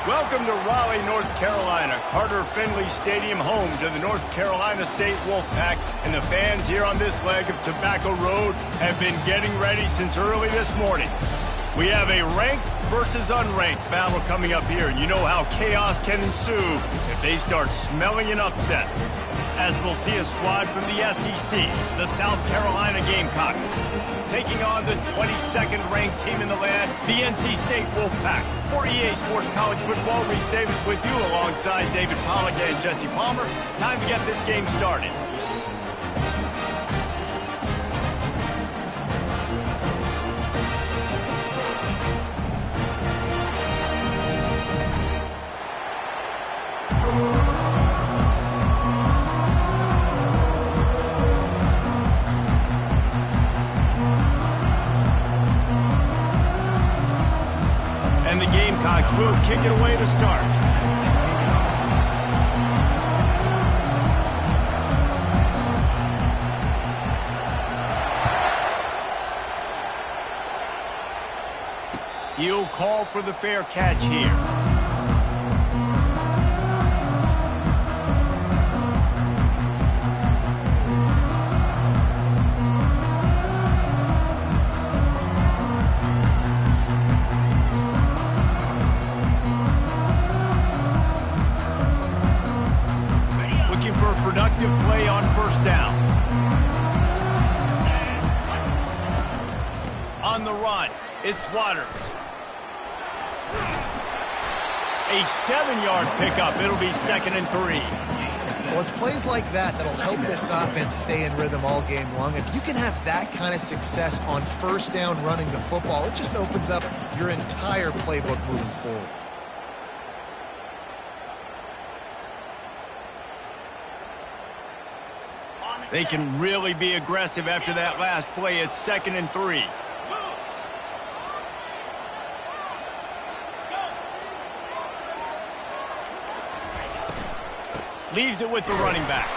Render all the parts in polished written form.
Welcome to Raleigh, North Carolina, Carter Finley Stadium, home to the North Carolina State Wolfpack, and the fans here on this leg of Tobacco Road have been getting ready since early this morning. We have a ranked versus unranked battle coming up here, and you know how chaos can ensue if they start smelling an upset. As we'll see a squad from the SEC, the South Carolina Gamecocks, taking on the 22nd ranked team in the land, the NC State Wolfpack. For EA Sports College Football, Reese Davis with you alongside David Pollack and Jesse Palmer. Time to get this game started. And the Gamecocks will kick it away to start. He'll call for the fair catch here. Productive play on first down. On the run, it's Waters. A 7-yard pickup. It'll be 2nd and 3. Well, it's plays like that that'll help this offense stay in rhythm all game long. If you can have that kind of success on first down running the football, it just opens up your entire playbook moving forward. They can really be aggressive after that last play. It's 2nd and 3. Leaves it with the running back.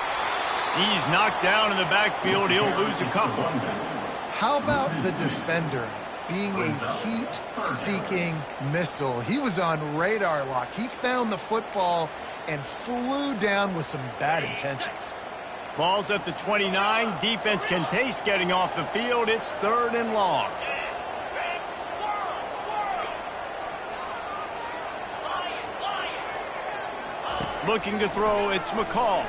He's knocked down in the backfield. He'll lose a couple. How about the defender being a heat-seeking missile? He was on radar lock. He found the football and flew down with some bad intentions. Ball's at the 29. Defense can taste getting off the field. It's 3rd and long. Looking to throw, it's McCall.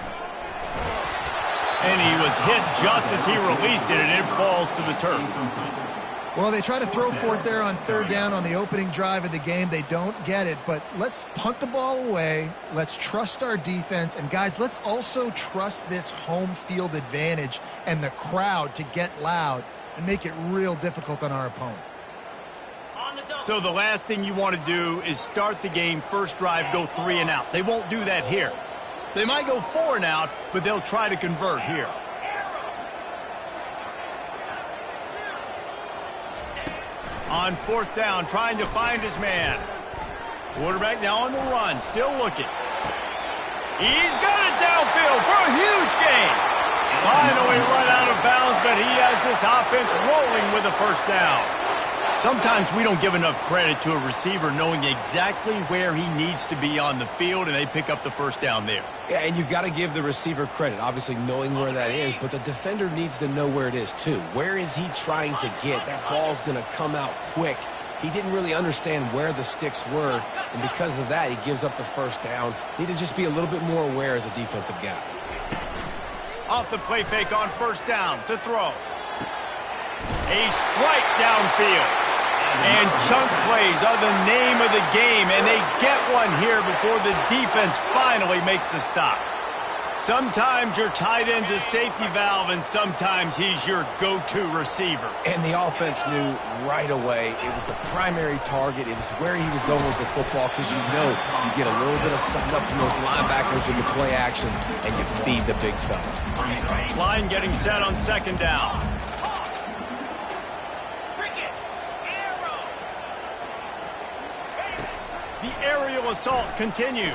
And he was hit just as he released it, and it falls to the turf. Well, they try to throw for it there on 3rd down on the opening drive of the game. They don't get it, but let's punt the ball away. Let's trust our defense. And, guys, let's also trust this home field advantage and the crowd to get loud and make it real difficult on our opponent. So the last thing you want to do is start the game, first drive, go 3 and out. They won't do that here. They might go 4 and out, but they'll try to convert here. On 4th down, trying to find his man. Quarterback now on the run, still looking. He's got it downfield for a huge gain. Finally run out of bounds, but he has this offense rolling with a first down. Sometimes we don't give enough credit to a receiver knowing exactly where he needs to be on the field, and they pick up the first down there. Yeah, and you got to give the receiver credit, obviously knowing where that is, but the defender needs to know where it is too. Where is he trying to get? That ball's going to come out quick. He didn't really understand where the sticks were, and because of that, he gives up the first down. Need to just be a little bit more aware as a defensive guy. Off the play fake on first down to throw. A strike downfield. And chunk plays are the name of the game, and they get one here before the defense finally makes the stop. Sometimes your tight end's a safety valve, and sometimes he's your go-to receiver. And the offense knew right away it was the primary target. It was where he was going with the football, because you know you get a little bit of suck up from those linebackers in the play action, and you feed the big fella. Line getting set on 2nd down. The aerial assault continues.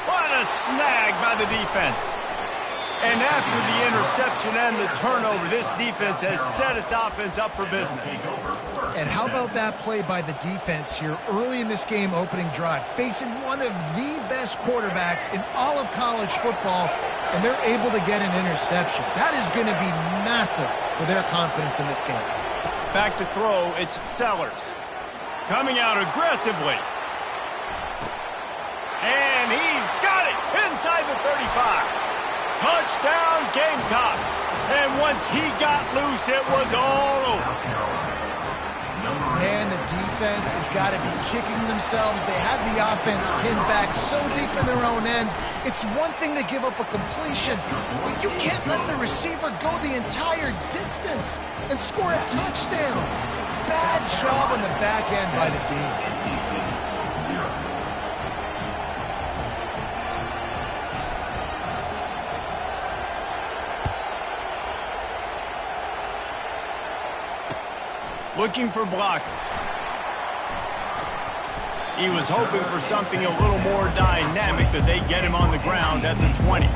What a snag by the defense. And after the interception and the turnover, this defense has set its offense up for business. And how about that play by the defense here early in this game opening drive, facing one of the best quarterbacks in all of college football, and they're able to get an interception. That is going to be massive for their confidence in this game. Back to throw, it's Sellers. Coming out aggressively. And he's got it inside the 35. Touchdown Gamecocks. And once he got loose, it was all over. Man, the defense has got to be kicking themselves. They had the offense pinned back so deep in their own end. It's one thing to give up a completion, but you can't let the receiver go the entire distance and score a touchdown. Bad job on the back end by the D. Looking for blockers. He was hoping for something a little more dynamic, that they get him on the ground at the 20.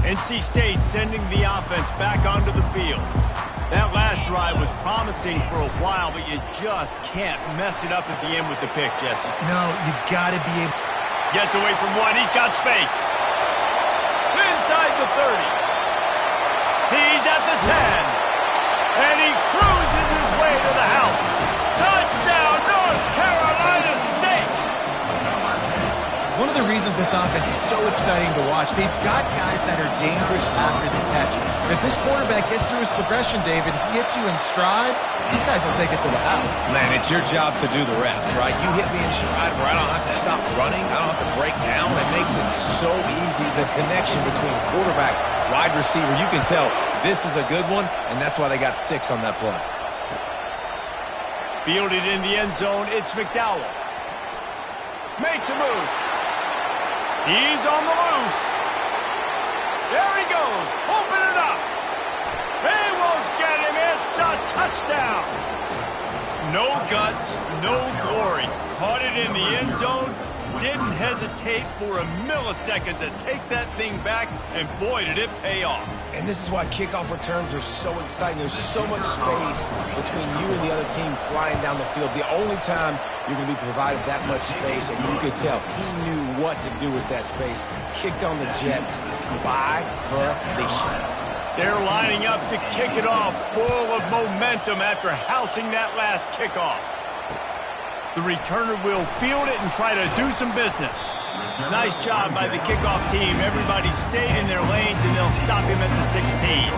NC State sending the offense back onto the field. That last drive was promising for a while, but you just can't mess it up at the end with the pick, Jesse. No, you got to be able... Gets away from one. He's got space. Inside the 30. He's at the 10, and he cruises his way to the house. Touchdown, North Carolina State! One of the reasons this offense is so exciting to watch, they've got guys that are dangerous after the catch. And if this quarterback gets through his progression, David, he hits you in stride, these guys will take it to the house. Man, it's your job to do the rest, right? You hit me in stride where I don't have to stop running. I don't have to break down. It makes it so easy. The connection between quarterback, wide receiver, you can tell this is a good one, and that's why they got 6 on that play. Fielded in the end zone, it's McDowell. Makes a move. He's on the loose. There he goes. Open it up. They won't get him. It's a touchdown. No guts, no glory. Caught it in the end zone. Didn't hesitate for a millisecond to take that thing back, and boy, did it pay off. And this is why kickoff returns are so exciting. There's so much space between you and the other team flying down the field. The only time you're going to be provided that much space, and you could tell he knew what to do with that space. Kicked on the Jets by volition. They're lining up to kick it off, full of momentum after housing that last kickoff. The returner will field it and try to do some business. Nice job by the kickoff team. Everybody stayed in their lanes, and they'll stop him at the 16.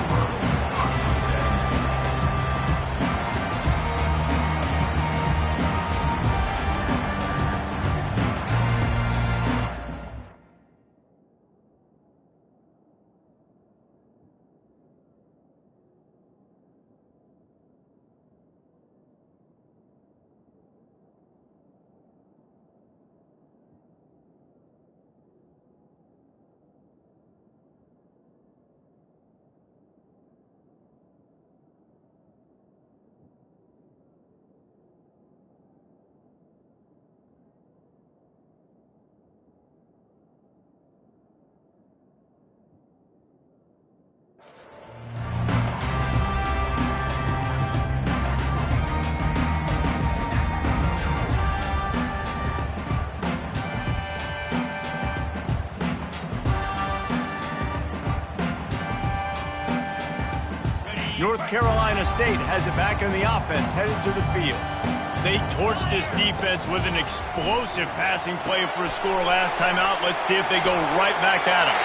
North Carolina State has it back in the offense, headed to the field. They torched this defense with an explosive passing play for a score last time out. Let's see if they go right back at him.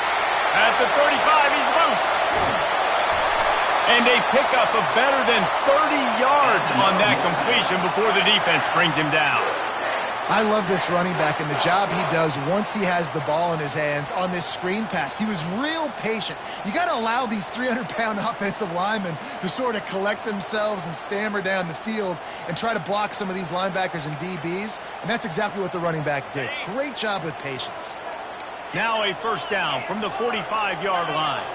At the 35, he's loose. And they pick up a better than 30 yards on that completion before the defense brings him down. I love this running back and the job he does once he has the ball in his hands on this screen pass. He was real patient. You got to allow these 300-pound offensive linemen to sort of collect themselves and stammer down the field and try to block some of these linebackers and DBs, and that's exactly what the running back did. Great job with patience. Now a first down from the 45-yard line.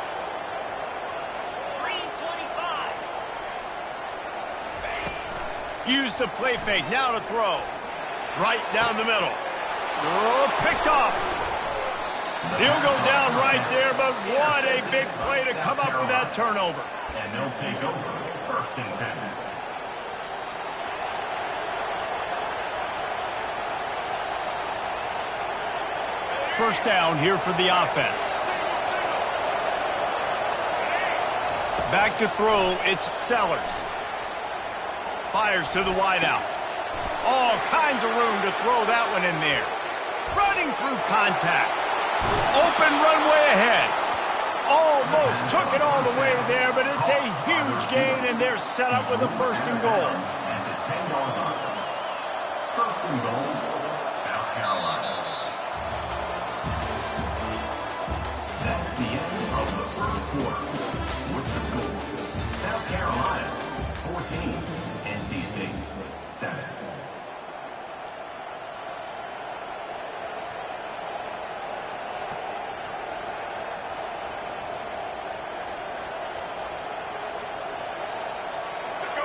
325. Use the play fake, now to throw. Right down the middle. Oh, picked off. He'll go down right there, but what a big play to come up with that turnover. And they'll take over 1st and 10. First down here for the offense. Back to throw, it's Sellers. Fires to the wideout. All kinds of room to throw that one in there. Running through contact. Open runway ahead. Almost took it all the way there, but it's a huge gain, and they're set up with a 1st and goal. At the 10-yard line. 1st and goal, South Carolina. That's the end of the 1st quarter. With the score, South Carolina 14, NC State 7.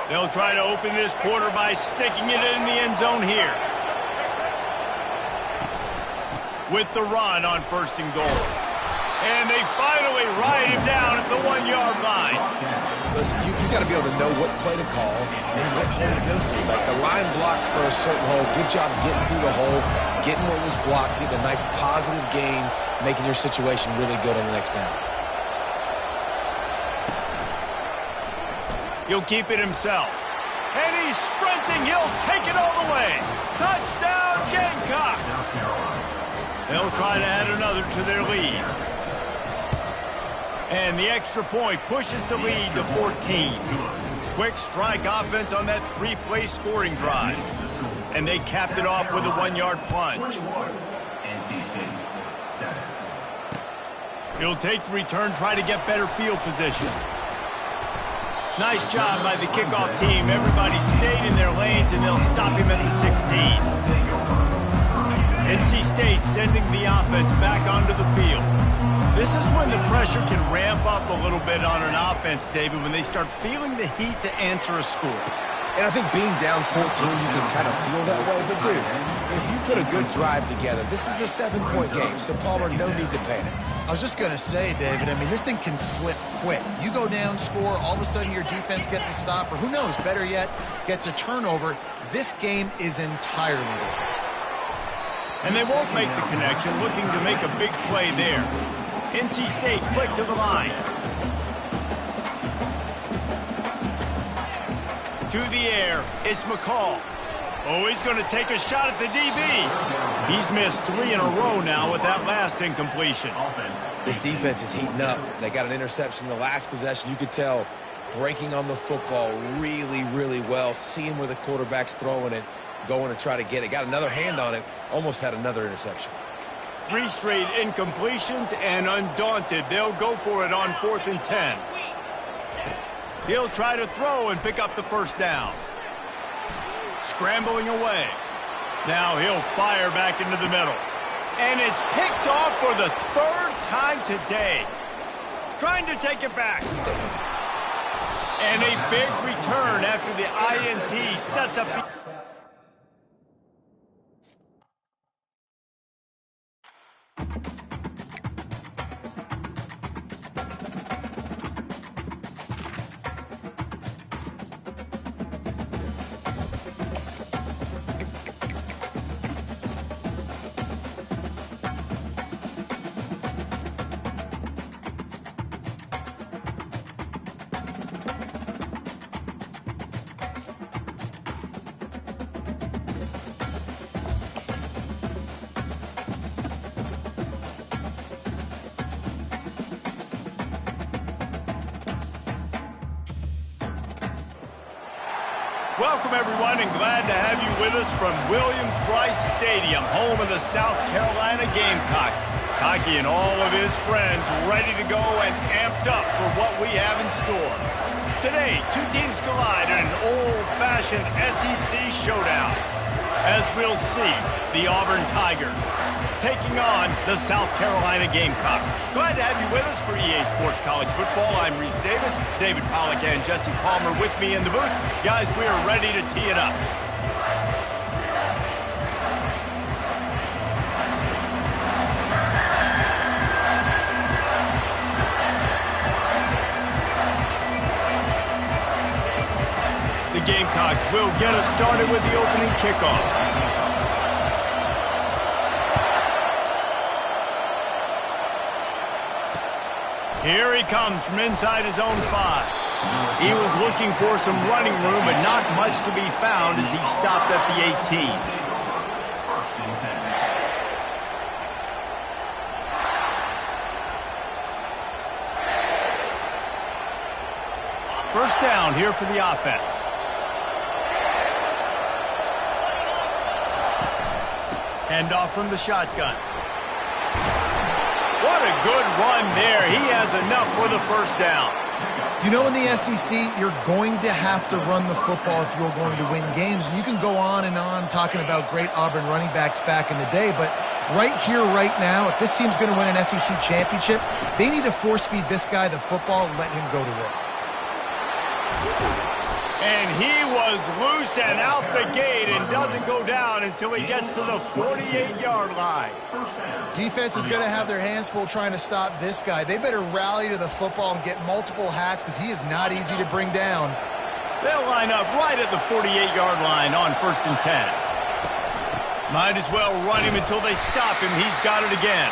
They'll try to open this quarter by sticking it in the end zone here. With the run on 1st and goal. And they finally ride him down at the 1-yard line. Listen, you got to be able to know what play to call and what hole to go through. Like the line blocks for a certain hole. Good job getting through the hole, getting what was blocked, getting a nice positive gain, making your situation really good on the next down. He'll keep it himself. And he's sprinting. He'll take it all the way. Touchdown, Gamecocks. They'll try to add another to their lead. And the extra point pushes the lead to 14. Quick strike offense on that 3-play scoring drive. And they capped it off with a 1-yard plunge. NC State 7. He'll take the return, try to get better field position. Nice job by the kickoff team. Everybody stayed in their lanes, and they'll stop him at the 16. NC State sending the offense back onto the field. This is when the pressure can ramp up a little bit on an offense, David, when they start feeling the heat to answer a score. And I think being down 14, you can kind of feel that way. But, dude, if you put a good drive together, this is a 7-point game, so Palmer, no need to panic. I was just going to say, David, I mean, this thing can flip quick. You go down, score, all of a sudden your defense gets a stop, or who knows, better yet, gets a turnover. This game is entirely different. And they won't make the connection, looking to make a big play there. NC State quick to the line. To the air, it's McCall. Oh, he's going to take a shot at the DB. He's missed 3 in a row now with that last incompletion. This defense is heating up. They got an interception the last possession. You could tell breaking on the football really, really well, seeing where the quarterback's throwing it, going to try to get it. Got another hand on it, almost had another interception. 3 straight incompletions, and undaunted, they'll go for it on 4th and 10. He'll try to throw and pick up the 1st down. Scrambling away. Now he'll fire back into the middle. And it's picked off for the 3rd time today. Trying to take it back. And a big return after the INT sets up the... Welcome, everyone, and glad to have you with us from Williams-Brice Stadium, home of the South Carolina Gamecocks. Hockey and all of his friends ready to go and amped up for what we have in store. Today, 2 teams collide in an old-fashioned SEC showdown. As we'll see, the Auburn Tigers taking on the South Carolina Gamecocks. Glad to have you with us for EA Sports College Football. I'm Reese Davis, David Pollack and Jesse Palmer with me in the booth. Guys, we are ready to tee it up. Gamecocks will get us started with the opening kickoff. Here he comes from inside his own 5. He was looking for some running room, but not much to be found as he stopped at the 18. First down here for the offense. Handoff from the shotgun. What a good run there. He has enough for the first down. You know, in the SEC, you're going to have to run the football if you're going to win games. You can go on and on talking about great Auburn running backs back in the day, but right here, right now, if this team's going to win an SEC championship, they need to force-feed this guy the football and let him go to work. And he was loose and out the gate and doesn't go down until he gets to the 48-yard line. Defense is going to have their hands full trying to stop this guy. They better rally to the football and get multiple hats because he is not easy to bring down. They'll line up right at the 48-yard line on 1st and 10. Might as well run him until they stop him. He's got it again.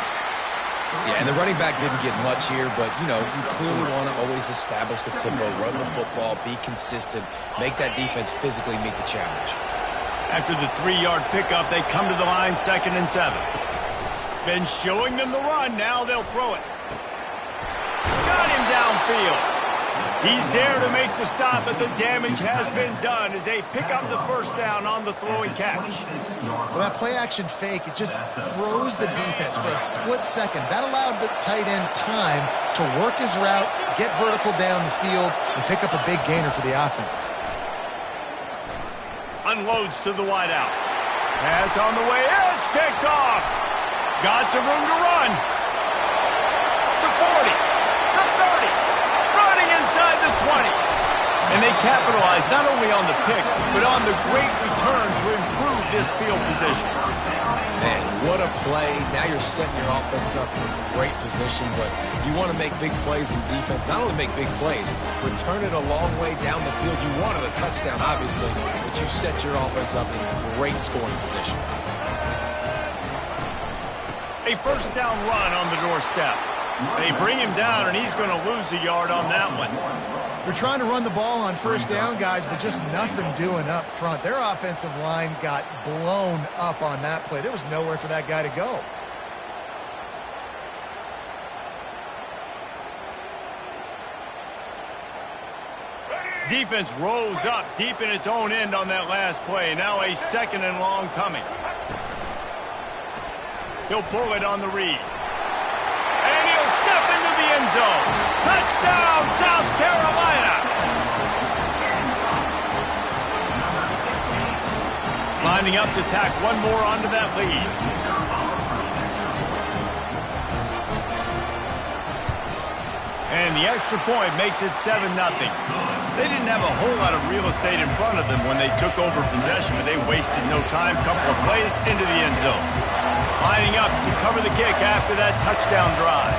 Yeah, and the running back didn't get much here, but, you know, you clearly want to always establish the tempo, run the football, be consistent, make that defense physically meet the challenge. After the 3-yard pickup, they come to the line 2nd and 7. Been showing them the run, now they'll throw it. Got him downfield. He's there to make the stop, but the damage has been done as they pick up the first down on the throwing catch. Well, that play-action fake, it just froze the defense for a split second. That allowed the tight end time to work his route, get vertical down the field, and pick up a big gainer for the offense. Unloads to the wideout. Pass on the way. It's picked off. Got some room to run. The 40. The 30. Running inside the 20. And they capitalize not only on the pick, but on the great return to improve this field position. Man, what a play. Now you're setting your offense up for great position, but you want to make big plays as defense. Not only make big plays, return it a long way down the field. You wanted a touchdown, obviously, but you set your offense up in great scoring position. A first down run on the doorstep. They bring him down, and he's going to lose a yard on that one. We're trying to run the ball on first down, guys, but just nothing doing up front. Their offensive line got blown up on that play. There was nowhere for that guy to go. Defense rose up deep in its own end on that last play. Now a 2nd and long coming. He'll pull it on the read. And he'll step into the end zone. Touchdown, South Carolina. Lining up to tack one more onto that lead. And the extra point makes it 7-0. They didn't have a whole lot of real estate in front of them when they took over possession, but they wasted no time. Couple of plays into the end zone. Lining up to cover the kick after that touchdown drive.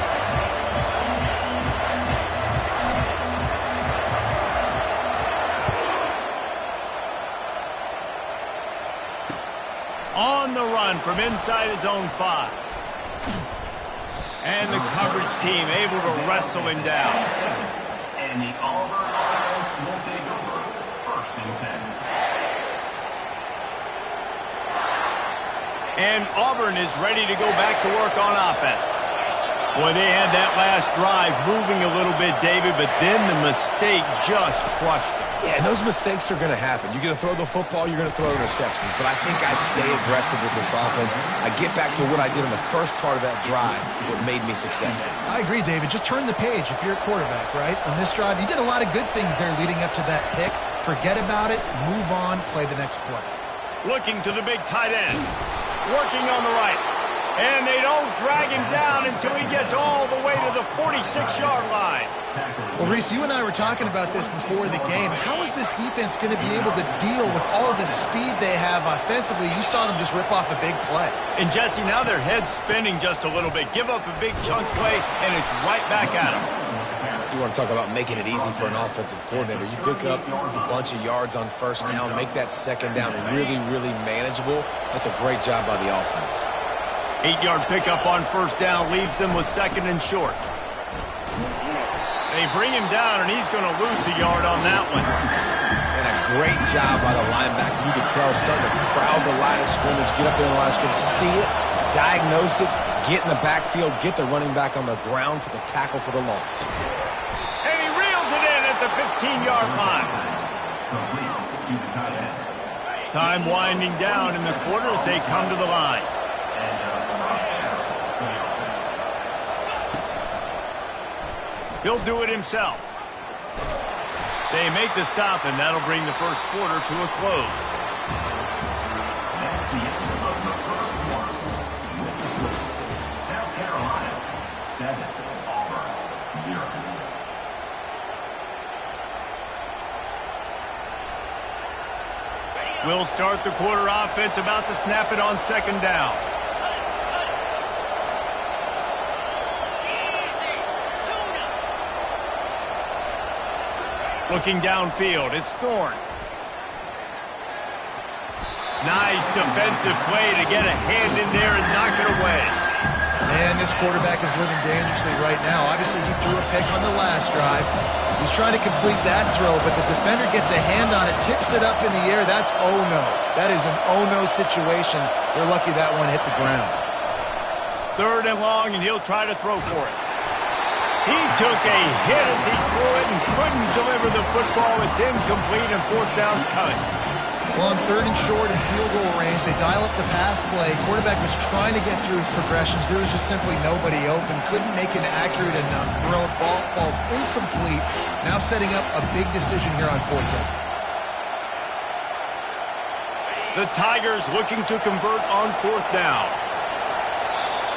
On the run from inside his own 5. And the coverage team able to wrestle him down. And the Auburn offense will take over 1st and 10. And Auburn is ready to go back to work on offense. Boy, they had that last drive moving a little bit, David, but then the mistake just crushed them. Yeah, and those mistakes are going to happen. You're going to throw the football, you're going to throw interceptions. But I think I stay aggressive with this offense. I get back to what I did in the first part of that drive that made me successful. I agree, David. Just turn the page if you're a quarterback, right? On this drive, you did a lot of good things there leading up to that pick. Forget about it, move on, play the next play. Looking to the big tight end. Working on the right. And they don't drag him down until he gets all the way to the 46-yard line. Well, Reese, you and I were talking about this before the game. How is this defense going to be able to deal with all of the speed they have offensively? You saw them just rip off a big play. And, Jesse, now their head's spinning just a little bit. Give up a big chunk play, and it's right back at them. You want to talk about making it easy for an offensive coordinator. You pick up a bunch of yards on first down, make that second down really, really manageable. That's a great job by the offense. 8-yard pickup on first down leaves them with second and short. They bring him down, and he's going to lose a yard on that one. And a great job by the linebacker. You can tell, starting to crowd the line of scrimmage, get up there in the line of scrimmage, see it, diagnose it, get in the backfield, get the running back on the ground for the tackle for the loss. And he reels it in at the 15-yard line. Time winding down in the quarter as they come to the line. He'll do it himself. They make the stop, and that'll bring the first quarter to a close. That's the end of the first quarter. With the score, South Carolina 7, Auburn 0. We'll start the quarter offense, about to snap it on second down. Looking downfield, it's Thorne. Nice defensive play to get a hand in there and knock it away. Man, this quarterback is living dangerously right now. Obviously, he threw a pick on the last drive. He's trying to complete that throw, but the defender gets a hand on it, tips it up in the air. That's oh-no. That is an oh-no situation. We're lucky that one hit the ground. Third and long, and he'll try to throw for it. He took a hit as he threw it and couldn't deliver the football. It's incomplete, and fourth down's coming. Well, on third and short and field goal range, they dial up the pass play. Quarterback was trying to get through his progressions. There was just simply nobody open. Couldn't make an accurate enough throw. Ball falls incomplete. Now setting up a big decision here on fourth down. The Tigers looking to convert on fourth down.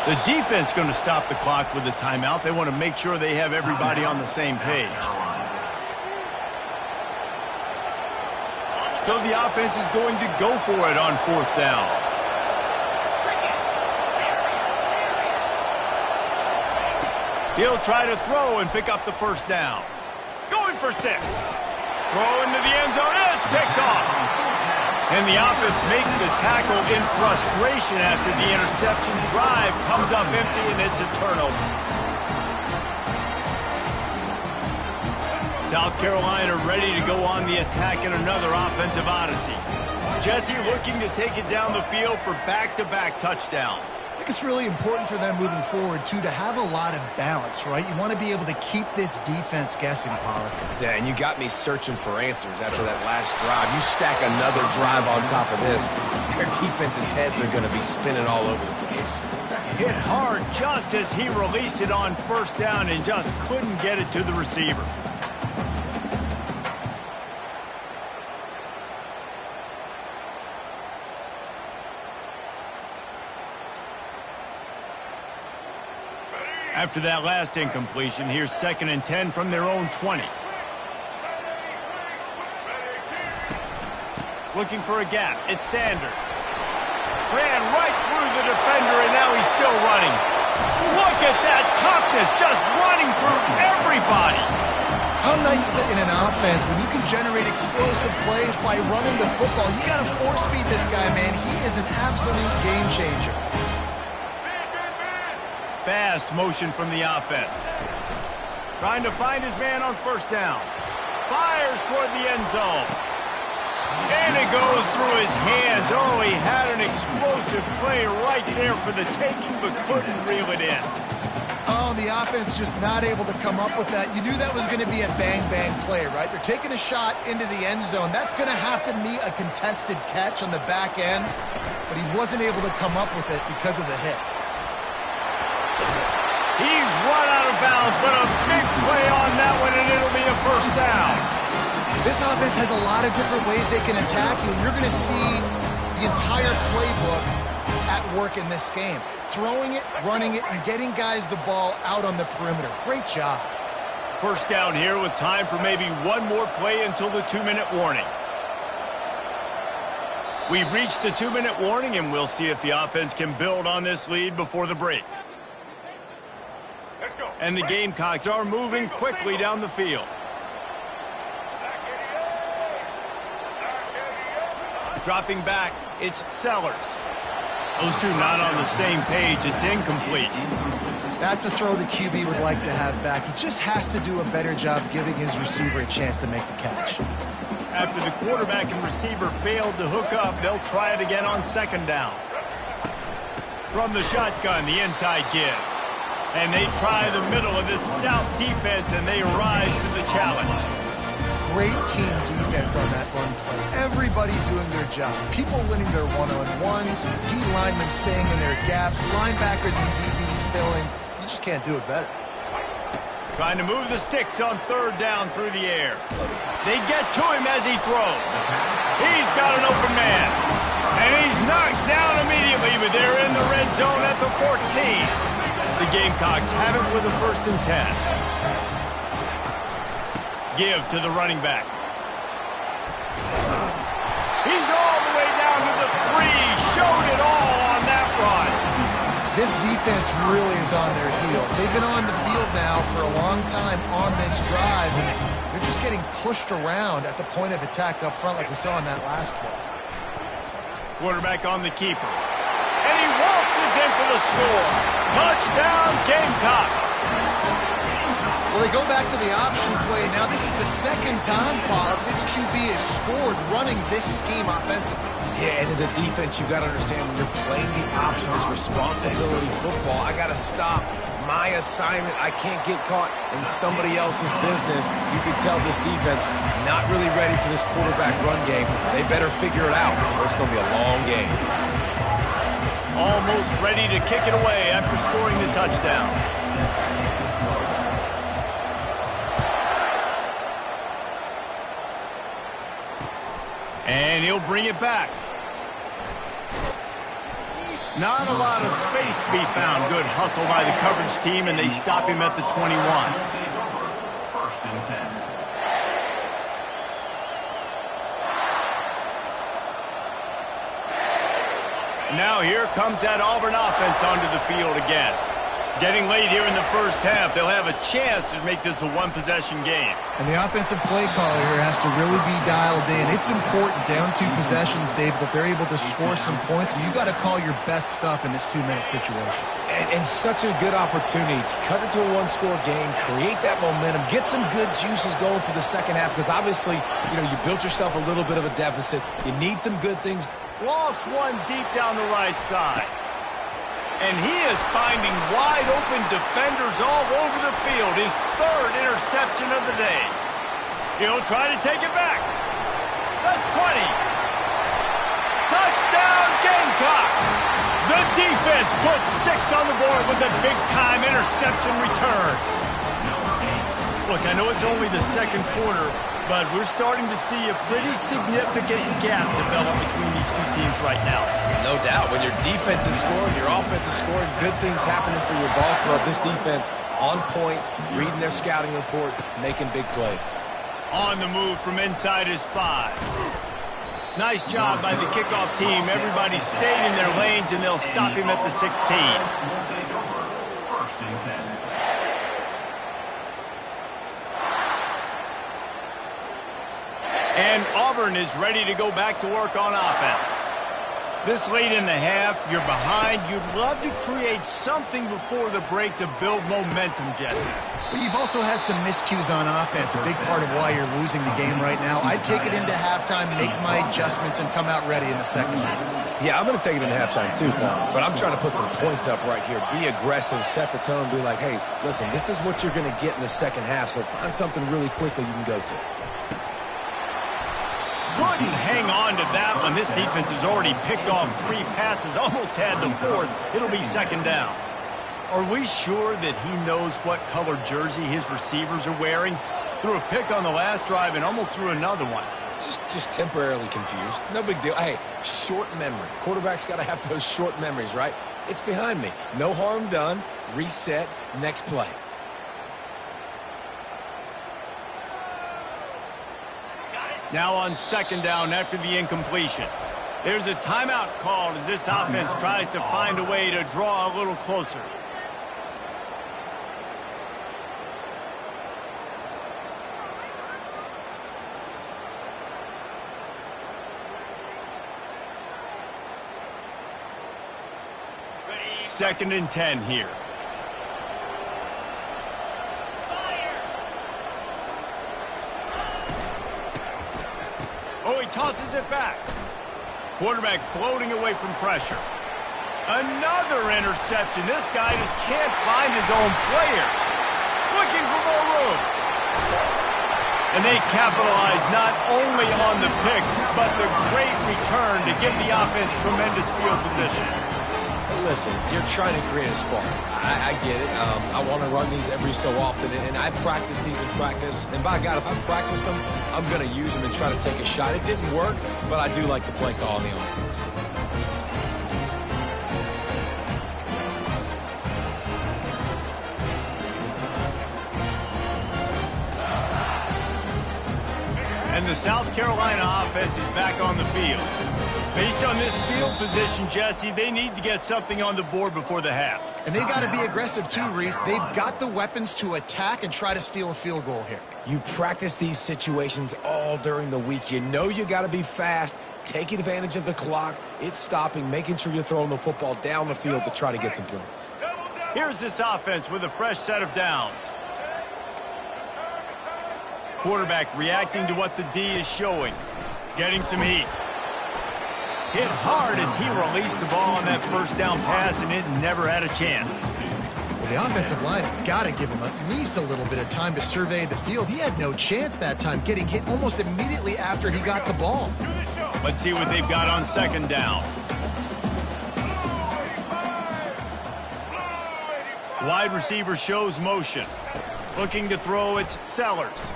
The defense going to stop the clock with a timeout. They want to make sure they have everybody on the same page. So the offense is going to go for it on fourth down. He'll try to throw and pick up the first down. Going for 6. Throw into the end zone. It's picked off. And the offense makes the tackle in frustration after the interception. Drive comes up empty, and it's a turnover. South Carolina ready to go on the attack in another offensive odyssey. Jesse looking to take it down the field for back-to-back touchdowns. I think it's really important for them moving forward, too, to have a lot of balance, right? You want to be able to keep this defense guessing, Pollard. Yeah, and you got me searching for answers after that last drive. You stack another drive on top of this, their defense's heads are going to be spinning all over the place. Hit hard just as he released it on first down and just couldn't get it to the receiver. After that last incompletion, here's 2nd and 10 from their own 20. Looking for a gap. It's Sanders. Ran right through the defender, and now he's still running. Look at that toughness, just running through everybody. How nice is it in an offense when you can generate explosive plays by running the football? You got to force feed this guy, man. He is an absolute game changer. Fast motion from the offense. Trying to find his man on first down. Fires toward the end zone. And it goes through his hands. Oh, he had an explosive play right there for the taking, but couldn't reel it in. Oh, the offense just not able to come up with that. You knew that was going to be a bang-bang play, right? They're taking a shot into the end zone. That's going to have to meet a contested catch on the back end, but he wasn't able to come up with it because of the hit. He's run out of bounds, but a big play on that one, and it'll be a first down. This offense has a lot of different ways they can attack you, and you're going to see the entire playbook at work in this game. Throwing it, running it, and getting guys the ball out on the perimeter. Great job. First down here with time for maybe one more play until the 2-minute warning. We've reached the 2-minute warning, and we'll see if the offense can build on this lead before the break. And the Gamecocks are moving quickly down the field. Dropping back, it's Sellers. Those two not on the same page. It's incomplete. That's a throw the QB would like to have back. He just has to do a better job giving his receiver a chance to make the catch. After the quarterback and receiver failed to hook up, they'll try it again on second down. From the shotgun, the inside give. And they try the middle of this stout defense, and they rise to the challenge. Great team defense on that run play. Everybody doing their job. People winning their one-on-ones, D linemen staying in their gaps, linebackers and DBs filling. You just can't do it better. Trying to move the sticks on third down through the air. They get to him as he throws. He's got an open man. And he's knocked down immediately, but they're in the red zone at the 14. The Gamecocks have it with a 1st and 10. Give to the running back. He's all the way down to the 3. Showed it all on that run. This defense really is on their heels. They've been on the field now for a long time on this drive, and they're just getting pushed around at the point of attack up front like we saw in that last play. Quarterback on the keeper. And he waltzes in for the score. Touchdown, Gamecocks. Well, they go back to the option play. Now, this is the second time, Bob, this QB has scored running this scheme offensively. Yeah, and as a defense, you got to understand when you're playing the options responsibility football, I got to stop my assignment. I can't get caught in somebody else's business. You can tell this defense not really ready for this quarterback run game. They better figure it out, or it's going to be a long game. Almost ready to kick it away after scoring the touchdown. And he'll bring it back. Not a lot of space to be found. Good hustle by the coverage team, and they stop him at the 21. 1st and 10. Now here comes that Auburn offense onto the field again. Getting late here in the first half, they'll have a chance to make this a one-possession game. And the offensive play caller here has to really be dialed in. It's important down 2 possessions, Dave, that they're able to score some points. So you got to call your best stuff in this 2-minute situation. And such a good opportunity to cut it to a 1-score game, create that momentum, get some good juices going for the second half, because obviously, you built yourself a little bit of a deficit. You need some good things. Lost one deep down the right side. And he is finding wide-open defenders all over the field. His 3rd interception of the day. He'll try to take it back. The 20. Touchdown, Gamecocks. The defense puts 6 on the board with a big-time interception return. Look, I know it's only the second quarter, but we're starting to see a pretty significant gap develop between these two teams right now. No doubt. When your defense is scoring, your offense is scoring, good things happening for your ball club. This defense on point, reading their scouting report, making big plays. On the move from inside his 5. Nice job by the kickoff team. Everybody stayed in their lanes, and they'll stop him at the 16. 1st and 10. And Auburn is ready to go back to work on offense. This late in the half, you're behind. You'd love to create something before the break to build momentum, Jesse. But you've also had some miscues on offense, a big part of why you're losing the game right now. I'd take it into halftime, make my adjustments, and come out ready in the second half. Yeah, I'm going to take it into halftime too, Paul. But I'm trying to put some points up right here. Be aggressive, set the tone, be like, hey, listen, this is what you're going to get in the second half, so find something really quickly you can go to. Couldn't hang on to that one. This defense has already picked off 3 passes, almost had the 4th. It'll be second down. Are we sure that he knows what color jersey his receivers are wearing? Threw a pick on the last drive and almost threw another one. Just temporarily confused. No big deal. Hey, short memory. Quarterback's got to have those short memories, right? It's behind me. No harm done. Reset. Next play. Now on second down after the incompletion. There's a timeout called as this offense tries to find a way to draw a little closer. 2nd and 10 here. Oh, he tosses it back. Quarterback floating away from pressure. Another interception. This guy just can't find his own players. Looking for more room. And they capitalize not only on the pick, but the great return to give the offense tremendous field position. But listen, you're trying to create a spark. I get it. I want to run these every so often, and I practice these in practice. And by God, if I practice them, I'm going to use them and try to take a shot. It didn't work, but I do like the play call on the offense. And the South Carolina offense is back on the field. Based on this field position, Jesse, they need to get something on the board before the half. And they got to be aggressive too, Reese. They've got the weapons to attack and try to steal a field goal here. You practice these situations all during the week. You know you got to be fast, take advantage of the clock. It's stopping, making sure you're throwing the football down the field to try to get some points. Here's this offense with a fresh set of downs. Quarterback reacting to what the D is showing. Getting some heat. Hit hard as he released the ball on that first down pass, and it never had a chance. Well, the offensive line has got to give him at least a little bit of time to survey the field. He had no chance that time, getting hit almost immediately after he got the ball. Let's see what they've got on 2nd down. Wide receiver shows motion. Looking to throw, it's Sellers.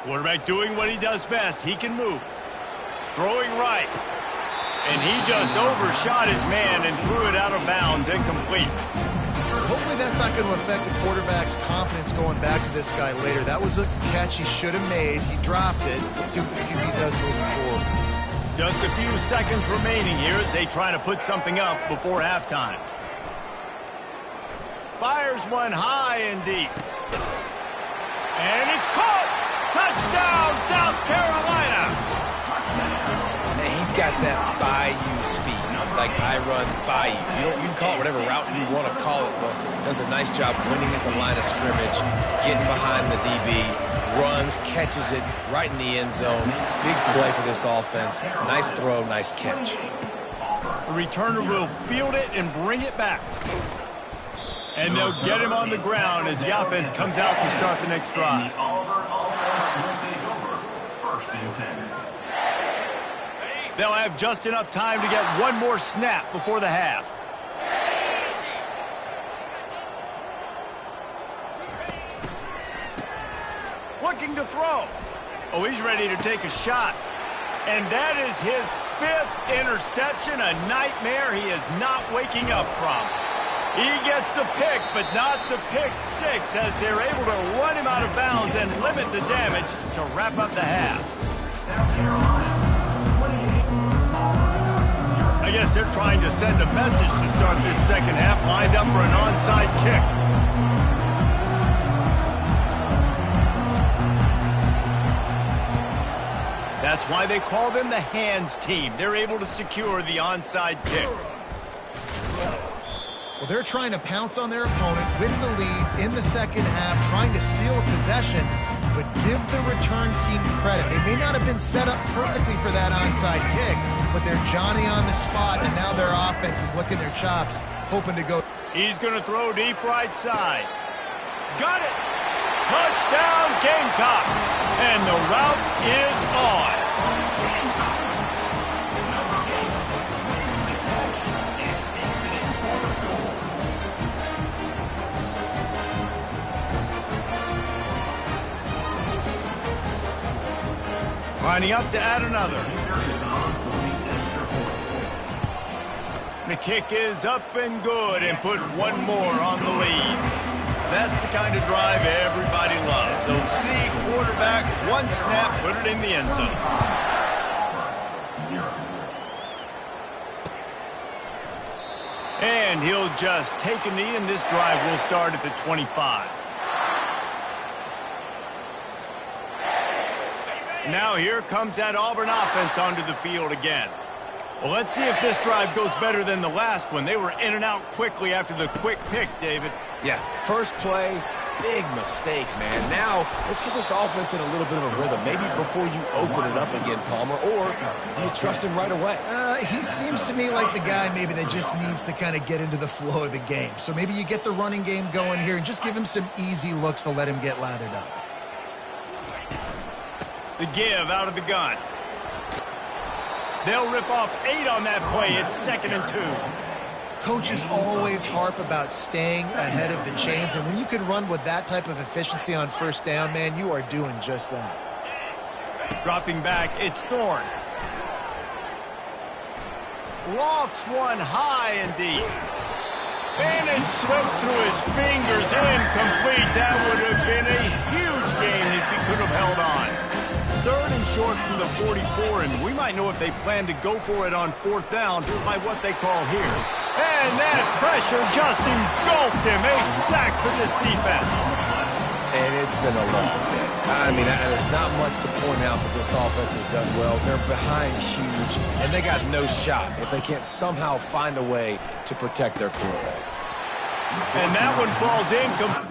Quarterback doing what he does best. He can move. Throwing right. And he just overshot his man and threw it out of bounds, incomplete. Hopefully that's not going to affect the quarterback's confidence going back to this guy later. That was a catch he should have made. He dropped it. Let's see what the QB does moving forward. Just a few seconds remaining here as they try to put something up before halftime. Fires one high and deep. And it's caught! Touchdown, South Carolina! Man, he's got that bayou speed, like I run bayou. You can call it whatever route you want to call it, but does a nice job winning at the line of scrimmage, getting behind the DB, runs, catches it right in the end zone. Big play for this offense. Nice throw, nice catch. The returner will field it and bring it back. And they'll get him on the ground as the offense comes out to start the next drive. They'll have just enough time to get one more snap before the half. Looking to throw. Oh, he's ready to take a shot. And that is his 5th interception, a nightmare he is not waking up from. He gets the pick, but not the pick 6, as they're able to run him out of bounds and limit the damage to wrap up the half. I guess they're trying to send a message to start this second half, lined up for an onside kick. That's why they call them the hands team. They're able to secure the onside kick. Well, they're trying to pounce on their opponent with the lead in the second half, trying to steal a possession, but give the return team credit. They may not have been set up perfectly for that onside kick, but they're Johnny on the spot, and now their offense is licking their chops, hoping to go. He's going to throw deep right side. Got it! Touchdown, Gamecocks! And the route is on. Lining up to add another. The kick is up and good and put one more on the lead. That's the kind of drive everybody loves. OC quarterback, one snap, put it in the end zone. And he'll just take a knee, and this drive will start at the 25. Now here comes that Auburn offense onto the field again. Well, let's see if this drive goes better than the last one. They were in and out quickly after the quick pick, David. Yeah, first play, big mistake, man. Now, let's get this offense in a little bit of a rhythm. Maybe before you open it up again, Palmer, or do you trust him right away? He seems to me like the guy maybe that just needs to kind of get into the flow of the game. So maybe you get the running game going here and just give him some easy looks to let him get lathered up. The give out of the gun. They'll rip off 8 on that play. It's 2nd and 2. Coaches always harp about staying ahead of the chains, and when you can run with that type of efficiency on first down, man, you are doing just that. Dropping back, it's Thorne. Lofts one high and deep. And it slips through his fingers, incomplete. That would have been a huge gain if he could have held on. 3rd and short from the 44, and we might know if they plan to go for it on 4th down by what they call here. And that pressure just engulfed him. A sack for this defense. And it's been a long day. I mean, there's not much to point out that this offense has done well. They're behind huge, and they got no shot if they can't somehow find a way to protect their quarterback. And that one falls incomplete.